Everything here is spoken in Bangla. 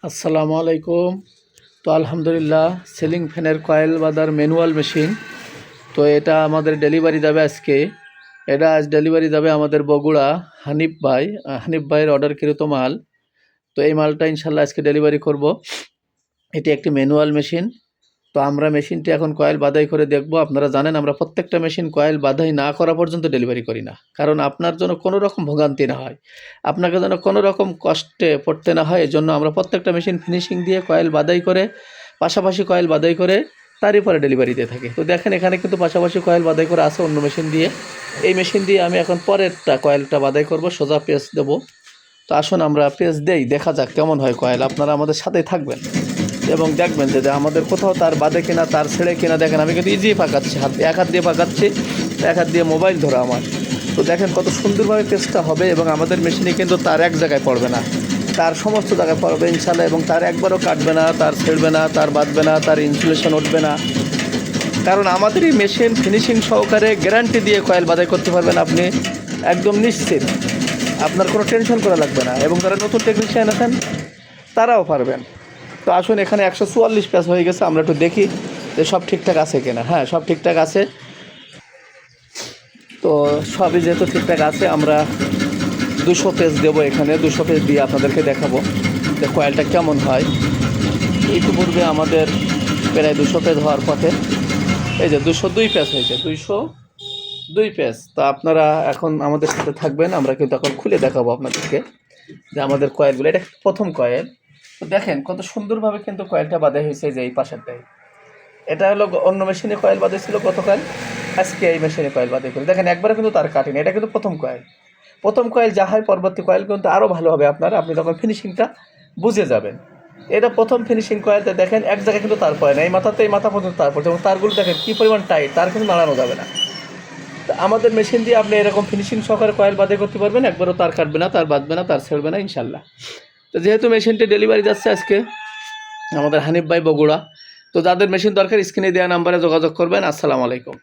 আসসালামু আলাইকুম। তো আলহামদুলিল্লাহ, সিলিং ফ্যানের কয়েল বাঁধার ম্যানুয়াল মেশিন। তো এটা আমাদের ডেলিভারি যাবে আজকে। এটা আজ ডেলিভারি যাবে আমাদের বগুড়া হানিফ ভাইয়ের অর্ডারকৃত মাল। তো এই মালটা ইনশাল্লাহ আজকে ডেলিভারি করব। এটি একটি ম্যানুয়াল মেশিন। তো আমরা মেশিনটি এখন কয়েল বাঁধাই করে দেখব। আপনারা জানেন আমরা প্রত্যেকটা মেশিন কয়েল বাঁধাই না করা পর্যন্ত ডেলিভারি করি না, কারণ আপনার জন্য কোনো রকম ভোগান্তি না হয়, আপনাকে যেন কোনো রকম কষ্টে পড়তে না হয়, এজন্য আমরা প্রত্যেকটা মেশিন ফিনিশিং দিয়ে কয়েল বাঁধাই করে, পাশাপাশি কয়েল বাঁধাই করে তারই পরে ডেলিভারি দিয়ে থাকি। তো দেখেন এখানে কিন্তু পাশাপাশি কয়েল বাঁধাই করে আছে অন্য মেশিন দিয়ে। এই মেশিন দিয়ে আমি এখন পরেরটা কয়েলটা বাঁধাই করব, সোজা পেঁচ দেবো। তো আসুন আমরা পেঁচ দেই, দেখা যাক কেমন হয় কয়েল। আপনারা আমাদের সাথেই থাকবেন এবং দেখবেন যে আমাদের কোথাও তার বাঁধে কিনা, তার ছেড়ে কিনা। দেখেন আমি কিন্তু ইজি পাকাচ্ছি, এক হাত দিয়ে পাকাচ্ছি, এক হাত দিয়ে মোবাইল ধরা আমার। তো দেখেন কত সুন্দরভাবে পেস্টটা হবে, এবং আমাদের মেশিনে কিন্তু তার এক জায়গায় পড়বে না, তার সমস্ত জায়গায় পড়বে ইনশাল্লাহ। এবং তার একবারও কাটবে না, তার ছেড়বে না, তার বাঁধবে না, তার ইনসুলেশন উঠবে না। কারণ আমাদের এই মেশিন ফিনিশিং সহকারে গ্যারান্টি দিয়ে কয়েল বাঁধাই করতে পারবেন আপনি, একদম নিশ্চিত। আপনার কোনো টেনশন করা লাগবে না, এবং যারা নতুন টেকনিশিয়ান আছেন তারাও পারবেন। তো আসুন, এখানে 144 পেজ হয়ে গেছে, আমরা একটু দেখি যে সব ঠিকঠাক আছে কিনা। হ্যাঁ, সব ঠিকঠাক আছে। তো সবই যেহেতু ঠিকঠাক আছে, আমরা 200 পেজ দেবো এখানে। 200 পেজ দিয়ে আপনাদেরকে দেখাবো যে কয়েলটা কেমন হয়। ইতিপূর্বে আমাদের প্রায় 200 পেজ হওয়ার পথে এই যে 202 পেজ হয়েছে, 202 পেজ। তো আপনারা এখন আমাদের সাথে থাকবেন, আমরা কিন্তু এখন খুলে দেখাবো আপনাদেরকে যে আমাদের কয়েলগুলো। এটা প্রথম কয়েল। তো দেখেন কত সুন্দরভাবে কিন্তু কয়েলটা বাঁধা হয়েছে, যে এই পাশেরটাই। এটা হলো অন্য মেশিনে কয়েল বাঁধা ছিল গতকাল, আজকে এই মেশিনে কয়েল বাঁধে করে দেখেন একবারে কিন্তু তার কাটেনি। এটা কিন্তু প্রথম কয়েল। প্রথম কয়েল যা হয়, পরবর্তী কয়েল কিন্তু আরও ভালো হবে আপনি তখন ফিনিশিংটা বুঝে যাবেন। এটা প্রথম ফিনিশিং কয়েলতে দেখেন এক জায়গায় কিন্তু তার পড়ে না, এই মাথাতে এই মাথা পর্যন্ত তার পড়ছে, এবং তারগুলো দেখেন কী পরিমাণ টাইট, তার কিন্তু নাড়ানো যাবে না। তো আমাদের মেশিন দিয়ে আপনি এরকম ফিনিশিং সহকারে কয়েল বাঁধাই করতে পারবেন, একবারও তার কাটবে না, তার বাঁধবে না, তার ছেড়বে না ইনশাল্লাহ। তো যেহেতু মেশিনটি ডেলিভারি যাচ্ছে আজকে আমাদের হানিফ ভাই বগুড়া, তো যাদের মেশিন দরকার স্ক্রিনে দেওয়া নাম্বারে যোগাযোগ করবেন। আসসালামু আলাইকুম।